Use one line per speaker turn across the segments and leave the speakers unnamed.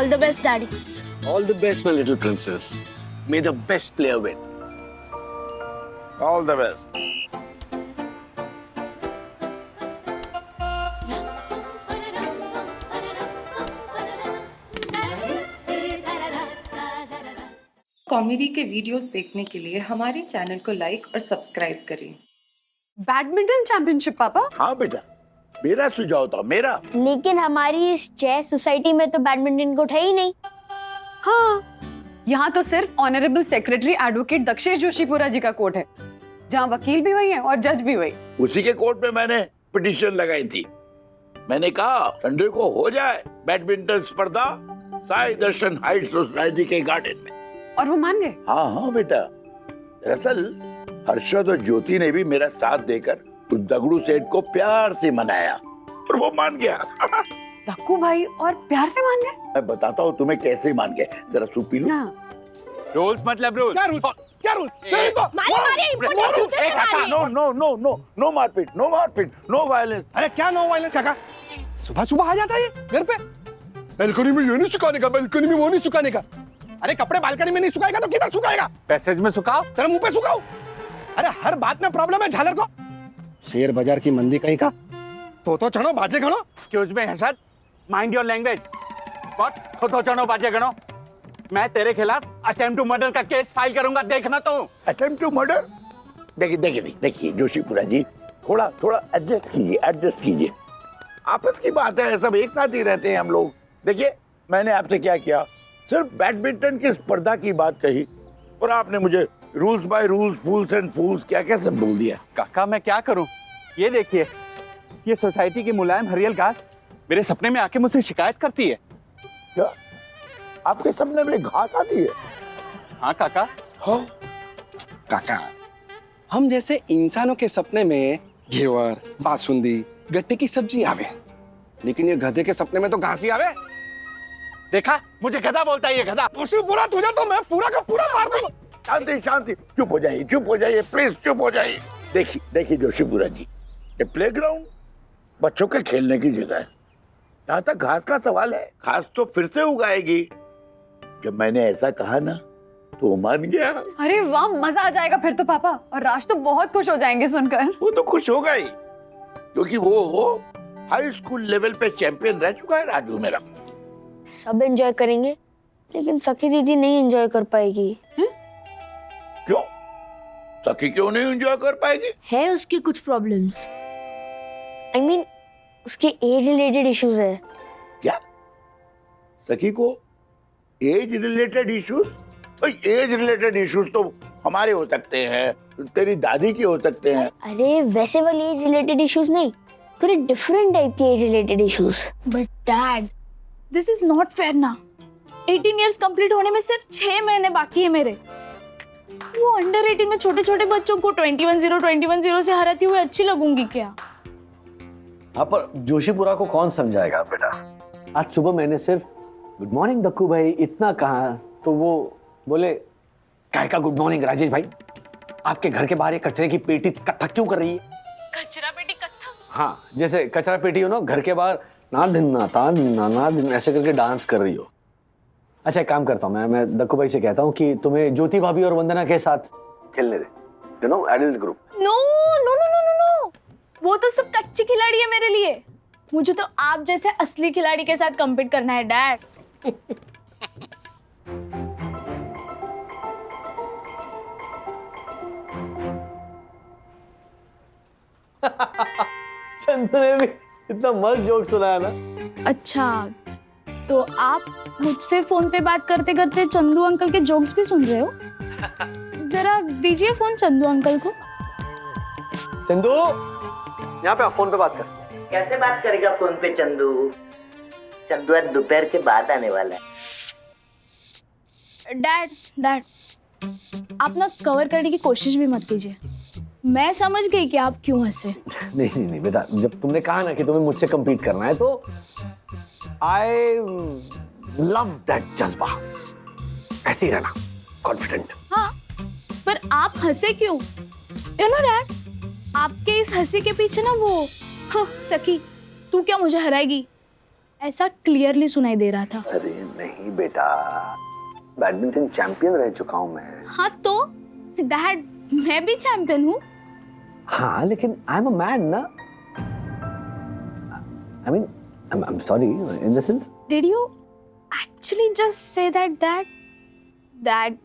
All the best, Daddy.
All the best, my little princess. May the best player win.
All the best.
Comedy के videos देखने के लिए हमारे channel को like और subscribe करें।
बैडमिंटन चैंपियनशिप पापा?
हाँ बेटा, मेरा सुझाव था, मेरा।
लेकिन हमारी इस चेस सोसाइटी में तो बैडमिंटन को उठा ही नहीं।
हाँ, यहाँ तो सिर्फ honourable secretary advocate Dakshesh Joshipura ji का कोर्ट है, जहाँ वकील भी वही है और जज भी वही।
उसी के कोर्ट में मैंने पिटीशन लगाई थी। मैंने कहा संडे को हो जाए बैडमिंटन स्पर्धा साई दर्शन हाइट सोसाइटी के गार्डन में।
और वो मान गए?
हाँ हाँ बेटा, दरअसल हर्षद और ज्योति ने भी मेरा साथ देकर उस दगड़ू सेठ को प्यार से मनाया और वो मान गया।
दक्कू भाई और प्यार से मान गए?
मैं बताता हूँ तुम्हें कैसे मान गए, जरा सूप पी लो।
रूल्स मतलब रूल्स।
क्या रूल्स? क्या rules? No no no no no मारपीट, नो मारपीट, नो वायलेंस।
अरे क्या नो वायलेंस काका? सुबह सुबह आ जाता है ये घर पे। बालकनी में ये नहीं सुखाने का, बालकनी में वो नहीं सुखाने का। अरे कपड़े बालकनी में नहीं सुखाएगा तो किधर सुखाएगा?
पैसेज में सुखाओ,
तेरे मुंह पे सुखाओ। अरे हर बात में प्रॉब्लम है झालर को। शेयर बाजार की मंदी कहीं का, तो चढ़ो बाजे घड़ो।
Excuse me Harshad, mind your language. What? तो चढ़ो बाजे गणो। मैं तेरे खिलाफ अटेम्प्ट टू मर्डर का केस फाइल करूंगा, देखना तो।
Attempt to murder? देखिए जोशीपुरा जी, थोड़ा थोड़ा एडजस्ट कीजिए। आपस की बात है, सब एक साथ ही रहते हैं हम लोग। देखिए मैंने आपसे क्या किया, सिर्फ बैडमिंटन की स्पर्धा की बात कही और आपने मुझे rules by rules, fools and fools क्या क्या सब बोल दिया।
काका मैं क्या करूं? ये देखिए, ये सोसाइटी की मुलायम हरियल घास मेरे सपने में आके मुझसे शिकायत करती है।
क्या आपके सपने में घास आती है?
हाँ काका।
हो काका, हम जैसे इंसानों के सपने में घेवर, बासुंदी, गट्टे की सब्जी आवे, लेकिन ये गधे के सपने में तो घास ही आवे।
देखा, मुझे गधा बोलता है ये गधा।
जोशीपुरा तुझे तो मैं पूरा का पूरा मार दूंगा।
शांति, चुप हो जाइए प्लीज, चुप हो जाइए। देखिए जोशीपुरा जी, ये प्लेग्राउंड बच्चों के खेलने की जगह है। यहाँ तक घास का सवाल है, घास तो फिर से उगाएगी। जब मैंने ऐसा कहा ना तो वो मान गया।
अरे वाह, मजा आ जाएगा फिर तो पापा, और राज तो बहुत खुश हो जाएंगे सुनकर।
वो तो खुश होगा ही, क्योंकि वो हाई स्कूल लेवल पे चैंपियन रह चुका है राजू मेरा।
सब एंजॉय करेंगे, लेकिन सखी दीदी नहीं एंजॉय कर पाएगी।
क्यों? सखी क्यों नहीं एंजॉय कर पाएगी?
है उसकी कुछ प्रॉब्लम्स। I mean, उसके एज रिलेटेड इश्यूज है।
क्या? सखी को age related issues? Age related issues तो हमारे हो सकते हैं, तेरी दादी के हो सकते हैं।
अरे वैसे वाली एज रिलेटेड इश्यूज नहीं, थोड़े डिफरेंट टाइप के age related issues.
But dad, this is not fair ना। 18 इयर्स कंप्लीट होने में सिर्फ 6 महीने बाकी है मेरे। वो अंडर 18 में छोटे छोटे बच्चों को 21-0 से हराती हुई अच्छी लगूंगी क्या?
हाँ, पर जोशीपुरा को कौन समझाएगा बेटा? आज सुबह मैंने सिर्फ गुड मॉर्निंग दक्कू भाई इतना कहा तो वो बोले काय का गुड मॉर्निंग राजेश भाई, आपके घर के बाहर ये कचरे की पेटी कत्था क्यों कर रही है?
कचरा पेटी कत्था?
हाँ, जैसे कचरा पेटी हो ना, घर के बाहर ना दिन ऐसे करके डांस कर रही हो। अच्छा एक काम करता हूँ, मैं दक्कू भाई से कहता हूँ कि तुम्हें ज्योति भाभी और वंदना के साथ खेलने दे, you know, adult group.
No no no no no no, वो तो सब कच्ची खिलाड़ी है मेरे लिए। मुझे तो आप जैसे असली खिलाड़ी के साथ कम्पीट करना है डैड।
चंदू ने भी इतना मस्त जोक सुनाया ना।
अच्छा, तो आप मुझसे फोन पे बात करते करते चंदू अंकल के जोक्स भी सुन रहे हो? जरा दीजिए फोन चंदू अंकल को।
चंदू, यहाँ पे फोन पे बात कर।
कैसे बात करेगा फोन पे चंदू? चंदू आज दोपहर के बाद आने वाला है।
डैड, आप ना कवर करने की कोशिश भी मत कीजिए। मैं समझ गई कि आप क्यों हंसे।
नहीं बेटा, जब तुमने कहा ना कि तुम्हें मुझसे compete करना है तो आई लव दैट जज्बा। ऐसे ही रहना, कॉन्फिडेंट।
हाँ, पर आप हंसे क्यों? यू नो डैड, आपके इस हंसी के पीछे ना वो हाँ, सखी तू क्या मुझे हराएगी ऐसा क्लियरली सुनाई दे रहा था।
अरे नहीं बेटा, बैडमिंटन चैंपियन रह चुका हूं मैं।
हाँ तो डैड, मैं भी चैंपियन हूँ।
हाँ लेकिन आई एम अ मैन ना। I mean I am sorry in the sense.
Did you actually just say that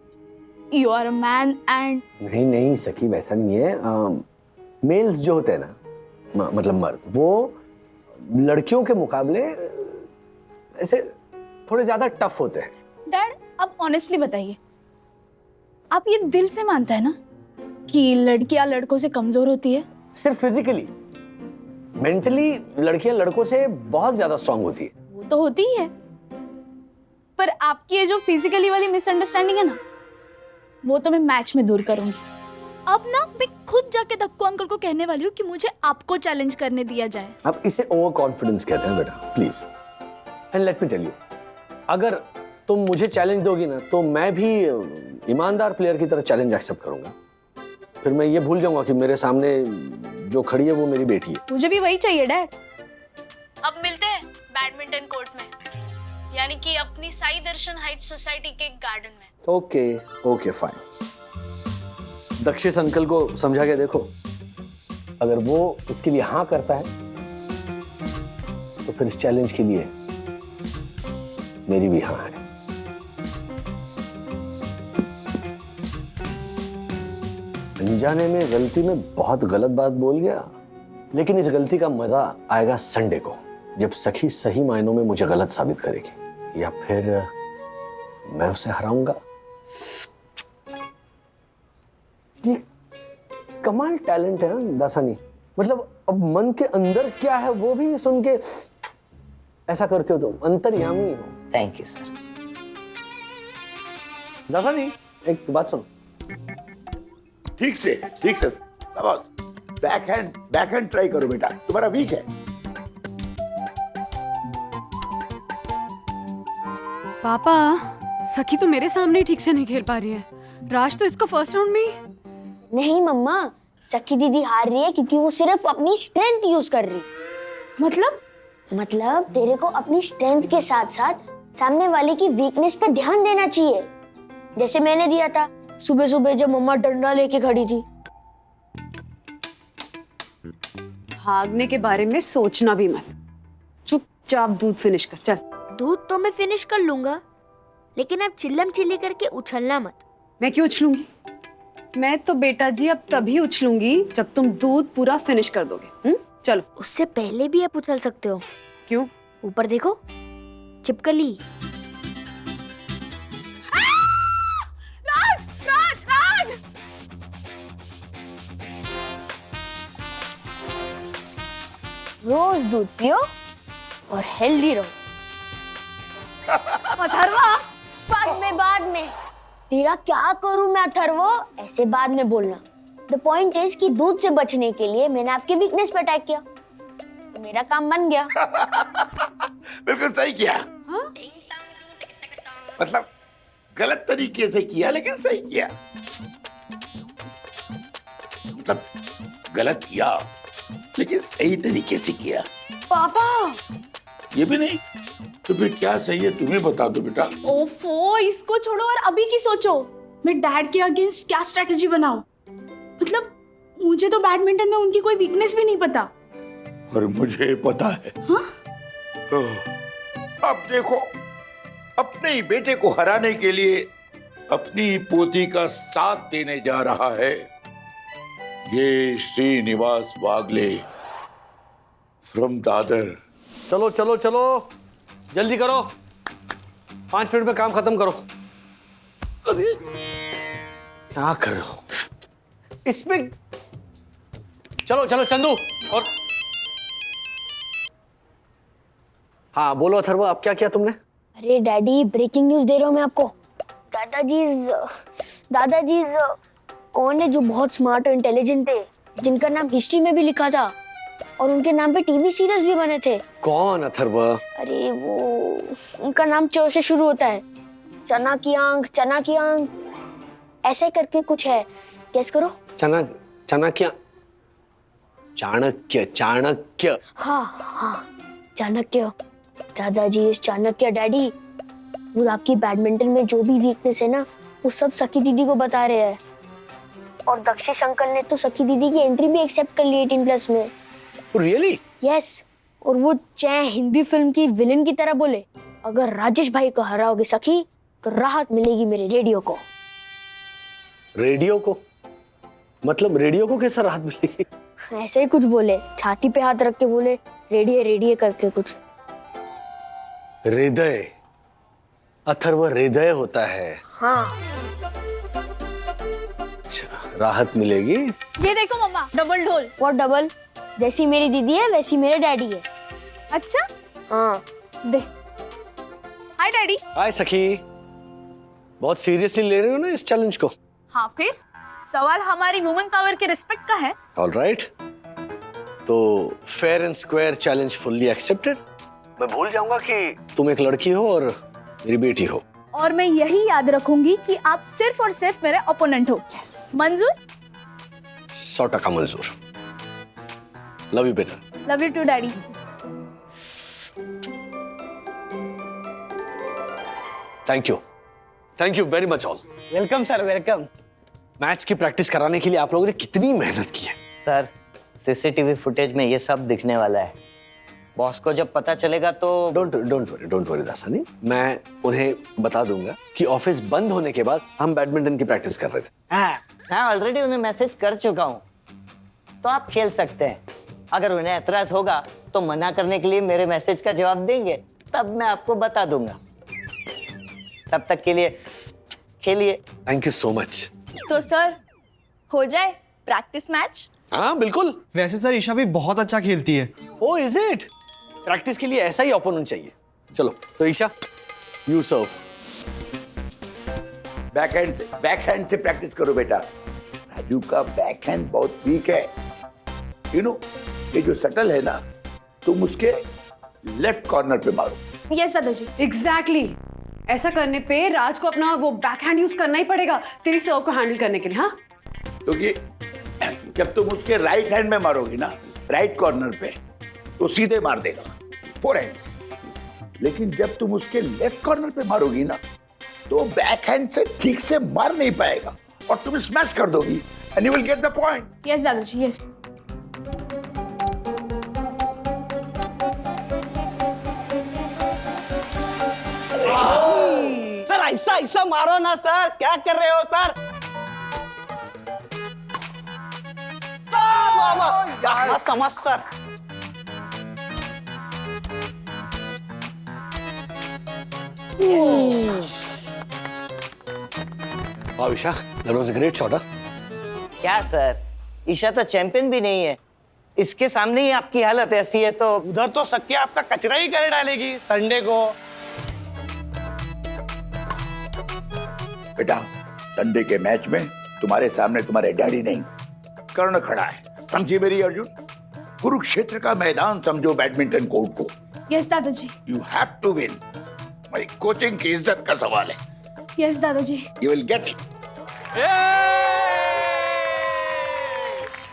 you are a man and
नहीं नहीं सखी, वैसा नहीं है। मेल्स जो होते हैं ना, मतलब मर्द, वो लड़कियों के मुकाबले ऐसे थोड़े ज्यादा टफ होते हैं।
डैड अब ऑनेस्टली बताइए, आप ये दिल से मानते हैं ना कि लड़कियां लड़कों से कमजोर होती है?
सिर्फ फिजिकली, मेंटली लड़कियां लड़कों से बहुत ज्यादा स्ट्रांग होती है।
वो तो होती ही है, पर आपकी ये जो फिजिकली वाली मिसअंडरस्टैंडिंग है ना, वो तो मैं मैच में दूर करूंगी। अब ना मैं खुद जाके दक्कू अंकल को कहने वाली हूँ कि मुझे आपको चैलेंज करने दिया जाए।
अब इसे ओवर कॉन्फिडेंस कहते हैं बेटा, please. And let me tell you, अगर तुम मुझे चैलेंज दोगी ना तो मैं भी ईमानदार प्लेयर की तरह चैलेंज एक्सेप्ट करूंगा। फिर मैं ये भूल जाऊंगा कि मेरे सामने जो खड़ी है वो मेरी बेटी है।
मुझे भी वही चाहिए डैड। अब मिलते हैं बैडमिंटन कोर्ट में, यानी कि अपनी साई दर्शन हाइट्स सोसाइटी के गार्डन में।
Okay okay fine. Dakshish uncle को समझा के देखो, अगर वो इसके लिए हाँ करता है तो फिर इस चैलेंज के लिए मेरी भी हाँ है। अनजाने में गलती में बहुत गलत बात बोल गया, लेकिन इस गलती का मजा आएगा संडे को, जब सखी सही मायनों में मुझे गलत साबित करेगी, या फिर मैं उसे हराऊंगा। ये कमाल टैलेंट है ना दासानी, मतलब अब मन के अंदर क्या है वो भी सुन के ऐसा करते हो तुम, अंतर्यामी हो।
Thank you sir.
दासानी एक बात सुनो।
ठीक से शाबाश। बैक हैंड ट्राई करो बेटा, तुम्हारा वीक है।
पापा, सखी तो मेरे सामने ही ठीक से नहीं खेल पा रही है। राज तो इसको फर्स्ट राउंड में ही।
नहीं मम्मा, सखी दीदी हार रही है क्योंकि वो सिर्फ अपनी स्ट्रेंथ यूज कर रही। मतलब तेरे को अपनी स्ट्रेंथ के साथ साथ सामने वाले की वीकनेस पे ध्यान देना चाहिए, जैसे मैंने दिया था सुबह सुबह जब मम्मा डंडा लेके खड़ी थी।
भागने के बारे में सोचना भी मत, चुपचाप दूध फिनिश कर चल।
दूध तो मैं फिनिश कर लूंगा, लेकिन अब चिल्लम चिल्ली करके उछलना मत।
मैं क्यों उछलूंगी? मैं तो बेटा जी अब तभी उछलूंगी जब तुम दूध पूरा फिनिश कर दोगे। चलो।
उससे पहले भी आप उछल सकते हो।
क्यों?
ऊपर देखो, छिपकली। रोज दूध पियो और हेल्दी रहो। अथर्वा, बाद में तेरा क्या करूं मैं अथर्वो, ऐसे बाद में बोलना। द पॉइंट इज कि दूध से बचने के लिए मैंने आपके वीकनेस पे अटैक किया, तो मेरा काम बन गया।
बिल्कुल सही किया। मतलब गलत तरीके से किया लेकिन सही किया। मतलब गलत किया लेकिन सही तरीके से किया।
पापा,
ये भी नहीं तो फिर क्या सही है तुम्हें बता दो बेटा।
ओफो, इसको छोड़ो और अभी की सोचो। मैं डैड के अगेंस्ट क्या स्ट्रेटजी बनाऊं? मतलब मुझे तो बैडमिंटन में उनकी कोई वीकनेस भी नहीं पता।
और मुझे पता है।
हाँ?
अब देखो, अपने ही बेटे को हराने के लिए अपनी पोती का साथ देने जा रहा है ये श्रीनिवास वागले फ्रॉम दादर।
चलो चलो चलो, जल्दी करो, 5 मिनट में काम खत्म करो। अरे क्या कर रहे हो इसमें? चलो चलो चंदू। और हाँ बोलो अथर्व, अब क्या किया तुमने?
अरे डैडी, ब्रेकिंग न्यूज दे रहा हूँ मैं आपको। दादाजी कौन है जो बहुत स्मार्ट और इंटेलिजेंट थे, जिनका नाम हिस्ट्री में भी लिखा था और उनके नाम पे टीवी सीरीज भी बने थे।
कौन अथर्व?
अरे वो, उनका नाम च से शुरू होता है। चना की आंख ऐसे करके कुछ है, गेस करो।
चाणक्य। हाँ चाणक्य।
दादाजी, इस चाणक्य डैडी, वो आपकी बैडमिंटन में जो भी वीकनेस है ना, वो सब सखी दीदी को बता रहे हैं। और दक्षेश अंकल ने तो सखी दीदी की एंट्री भी एक्सेप्ट कर ली 18+ में।
रियली?
यस। और वो चाहे हिंदी फिल्म की विलेन की तरह बोले, अगर राजेश भाई को हराओगे सखी तो राहत मिलेगी मेरे रेडियो को।
रेडियो को? मतलब रेडियो को कैसा राहत मिलेगी?
ऐसे ही कुछ बोले, छाती पे हाथ रख के बोले, रेडियो रेडियो करके कुछ।
हृदय, अथर्व हृदय होता है।
हाँ।
अच्छा, राहत मिलेगी।
ये देखो मम्मा, डबल ढोल।
और डबल? जैसी मेरी दीदी है वैसी मेरे डैडी है।
अच्छा,
हाँ।
दे। हाय डैडी।
हाय सखी, बहुत सीरियसली ले रहे हो ना इस चैलेंज को?
हाँ, फिर सवाल हमारी वुमेन पावर के रिस्पेक्ट का है।
ऑलराइट, तो fair and square challenge fully accepted. मैं भूल जाऊंगा कि तुम एक लड़की हो और मेरी बेटी हो।
और मैं यही याद रखूंगी कि आप सिर्फ और सिर्फ मेरे ओपोनेंट हो। मंजूर?
100% मंजूर। लव यू बेटा।
Love you too daddy.
Thank you very much all.
Welcome sir, welcome.
Match की प्रैक्टिस कराने के लिए आप लोगों ने कितनी मेहनत की है।
सर, सीसीटीवी फुटेज में ये सब दिखने वाला है। बॉस को जब पता चलेगा तो
डोंट वरी दासानी, मैं उन्हें बता दूंगा कि ऑफिस बंद होने के बाद हम बैडमिंटन की प्रैक्टिस कर रहे थे।
मैं ऑलरेडी उन्हें मैसेज कर चुका हूँ, तो आप खेल सकते हैं। अगर उन्हें एतराज होगा तो मना करने के लिए मेरे मैसेज का जवाब देंगे, तब मैं आपको बता दूंगा। तब तक के लिए खेलिए।
Thank you so much.
तो सर, हो जाए प्रैक्टिस मैच?
हाँ बिल्कुल।
वैसे सर ईशा भी बहुत अच्छा खेलती है।
ओ इज इट? प्रैक्टिस के लिए ऐसा ही ओपोनेंट चाहिए। चलो तो ईशा, यू सर्व।
बैकहैंड से प्रैक्टिस करो बेटा। राजू का बैकहैंड बहुत वीक है। यू नो, ये जो शटल है ना, तुम उसके लेफ्ट कॉर्नर पे मारो।
यस दादाजी।
एग्जैक्टली। ऐसा करने पे राज को अपना वो बैकहैंड यूज करना ही पड़ेगा तेरी सर्व को हैंडल करने के लिए। हाँ,
क्योंकि जब तुम उसके राइट हैंड में मारोगी ना, राइट कॉर्नर पे, तो सीधे मार देगा फोरहैंड। लेकिन जब तुम उसके लेफ्ट कॉर्नर पे मारोगी ना, तो बैक हैंड से ठीक से मार नहीं पाएगा और तुम स्मैश कर दोगी and you will get the point.
Yes दादाजी, यस।
सर ऐसा ऐसा मारो ना सर, क्या कर रहे हो सर? मस्त मस्त सर।
वाह Isha, that was a great shot.
क्या सर, ईशा तो चैंपियन भी नहीं है। इसके सामने ही आपकी हालत ऐसी है तो
उधर तो सक्के आपका कचरा ही कर डालेगी संडे को।
बेटा, संडे के मैच में तुम्हारे सामने तुम्हारे डैडी नहीं, कर्ण खड़ा है। समझी मेरी अर्जुन? कुरुक्षेत्र का मैदान समझो बैडमिंटन कोर्ट को।
यस दादाजी।
You have to win. मेरी कोचिंग की इज्जत का सवाल है।
यस दादाजी।
You will get it.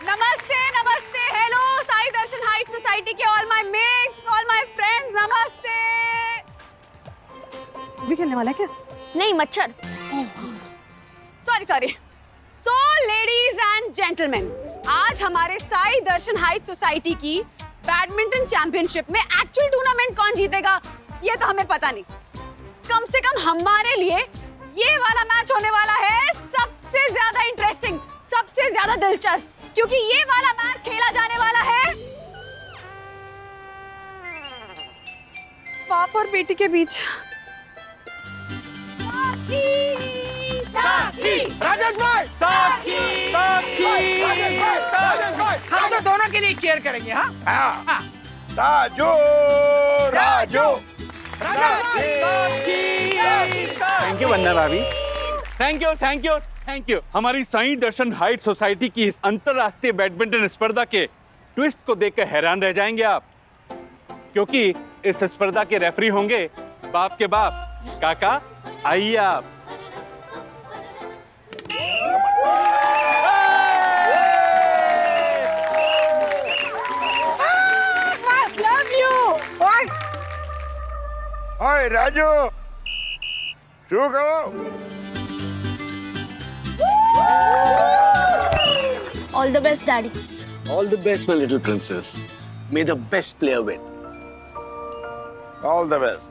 नमस्ते नमस्ते, hello Sai Darshan height society के all my mates, all my friends, नमस्ते। भी खेलने वाला है क्या?
नहीं, मच्छर।
Sorry. So ladies and gentleman, आज हमारे साई दर्शन हाइट सोसाइटी की बैडमिंटन चैंपियनशिप में एक्चुअल टूर्नामेंट कौन जीतेगा ये तो हमें पता नहीं। कम से कम हमारे लिए ये वाला मैच होने वाला है सबसे ज्यादा इंटरेस्टिंग, सबसे ज्यादा दिलचस्प, क्योंकि ये वाला मैच खेला जाने वाला है बाप और बेटी के बीच।
राजेश भाई, हम तो दोनों के लिए चेयर करेंगे। हाँ,
राजू राजू
थैंक यू वंदना भाभी। Thank you. हमारी साई दर्शन हाइट सोसाइटी की इस अंतरराष्ट्रीय बैडमिंटन स्पर्धा के ट्विस्ट को देखकर हैरान रह जाएंगे आप, क्योंकि इस स्पर्धा के रेफरी होंगे बाप के बाप, काका। आइए आप।
ओए राजू, शुरू करो।
All the best daddy.
All the best, my little princess. May the best player win.
All the best.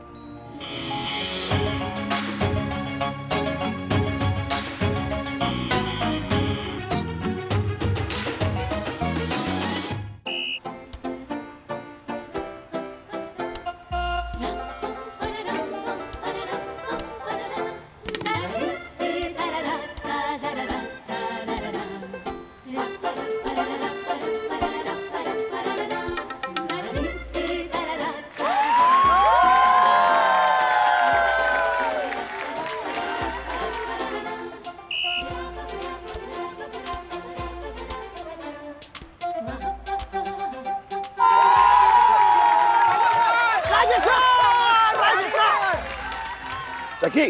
सखी,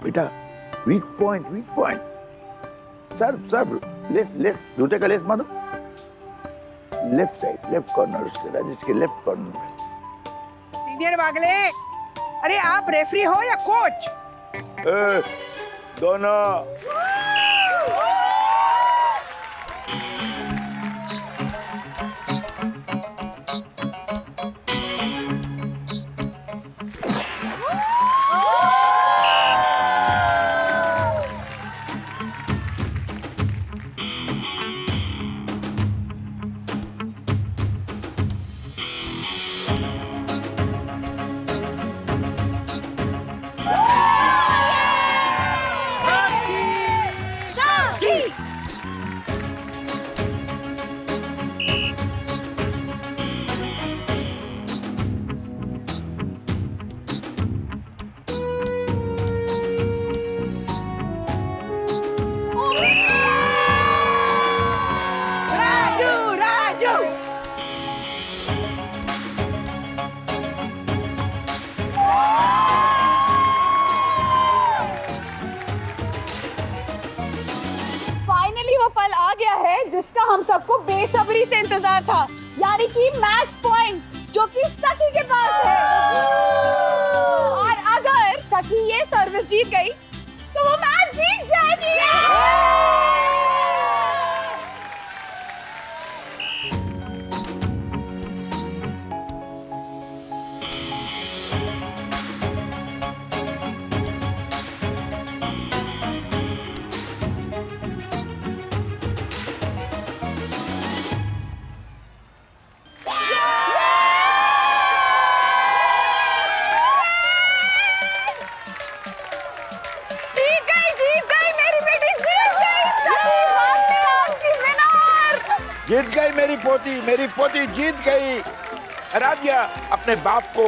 बेटा वीक पॉइंट, वीक पॉइंट। सर्व सर्व, लेफ्ट लेफ्ट, जूते का लेफ्ट मारो। लेफ्ट साइड, लेफ्ट कॉर्नर, उसके राजेश के लेफ्ट कॉर्नर में।
Senior वागले, अरे आप रेफरी हो या कोच?
दोनों।
जिसका हम सबको बेसब्री से इंतजार था, यानी कि मैच पॉइंट जो कि सखी के पास है। और अगर सखी ये सर्विस जीत गई तो वो मैच जीत जाएगी।
जीत गई मेरी पोती जीत गई। हरा दिया अपने बाप को।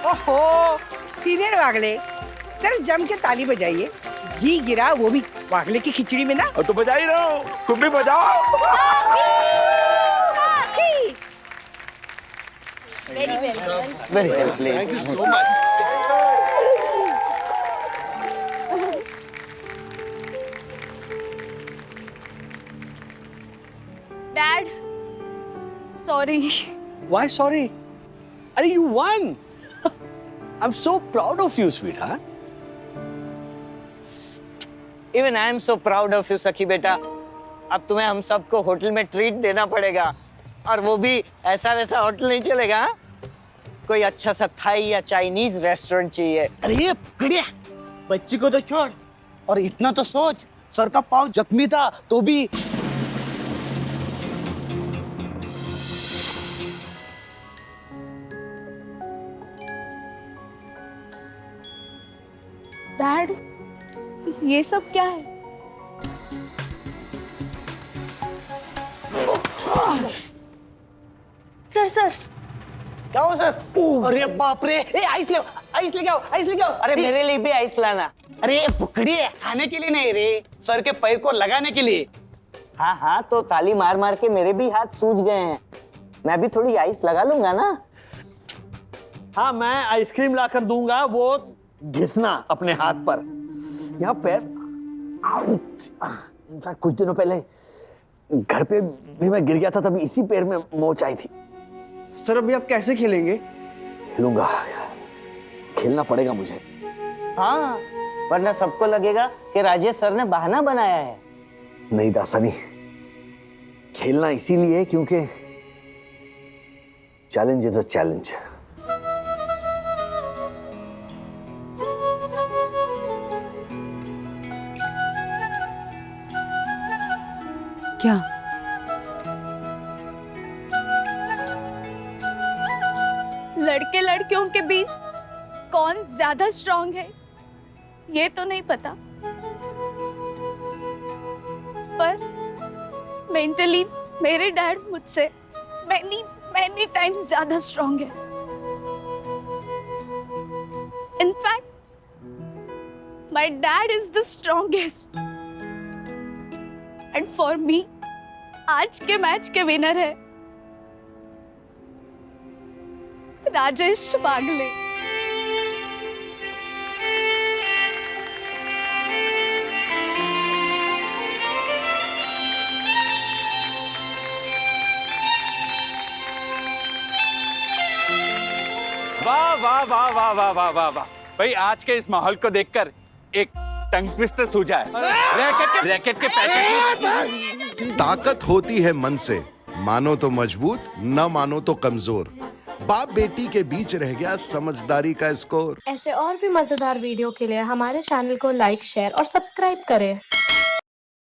ओहो, सीनियर वागले, जरा जम के ताली बजाइए। घी गिरा वो भी वागले की खिचड़ी में ना।
और तो बजा ही रहा हूं, तुम भी बजाओ।
Very well played.
Thank you so much.
Dad, sorry.
Why sorry? Arey, you won. I'm so proud of you, sweetheart.
Even I am so proud of you, सखी बेटा। अब तुम्हें हम सबको होटल में ट्रीट देना पड़ेगा, और वो भी ऐसा वैसा होटल नहीं चलेगा। कोई अच्छा सा थाई या चाइनीज रेस्टोरेंट चाहिए।
अरे पकड़िया, बच्ची को तो छोड़, और इतना तो सोच, सर का पाँव जख्मी था तो भी।
डैड, ये सब क्या है? सर
क्या हो सर? अरे बाप रे, आइस ले, आइस लेके आओ, आइस लेके आओ।
अरे मेरे लिए भी आइस लाना।
अरे पकड़िए, खाने के लिए नहीं रे, सर के पैर को लगाने के लिए।
हाँ हाँ, तो ताली मार मार के मेरे भी हाथ सूज गए हैं। मैं भी थोड़ी आइस लगा लूंगा ना।
हाँ, मैं आइसक्रीम लाकर दूंगा, वो घिसना अपने हाथ पर। यहाँ पैर, इनफैक्ट कुछ दिनों पहले घर पे भी मैं गिर गया था, तभी इसी पैर में मोच आई थी।
सर अभी आप कैसे खेलेंगे?
खेलूंगा, खेलना पड़ेगा मुझे।
हाँ, वरना सबको लगेगा कि राजेश सर ने बहाना बनाया है।
नहीं दासानी, खेलना इसीलिए है क्योंकि चैलेंज इज अ चैलेंज।
क्या?
लड़के लड़कियों के बीच कौन ज्यादा स्ट्रांग है ये तो नहीं पता, पर मेंटली मेरे डैड मुझसे many टाइम्स ज्यादा स्ट्रांग है। In fact my dad is the strongest and for me आज के मैच के विनर है राजेश वागले।
वाह वाह वाह वाह वाह वाह वाह वाह भाई, आज के इस माहौल को देखकर एक टंग ट्विस्टर सूझा है। रैकेट के पैकेट।
ताकत होती है मन से, मानो तो मजबूत, न मानो तो कमजोर। बाप बेटी के बीच रह गया समझदारी का स्कोर।
ऐसे और भी मजेदार वीडियो के लिए हमारे चैनल को लाइक, शेयर और सब्सक्राइब करें।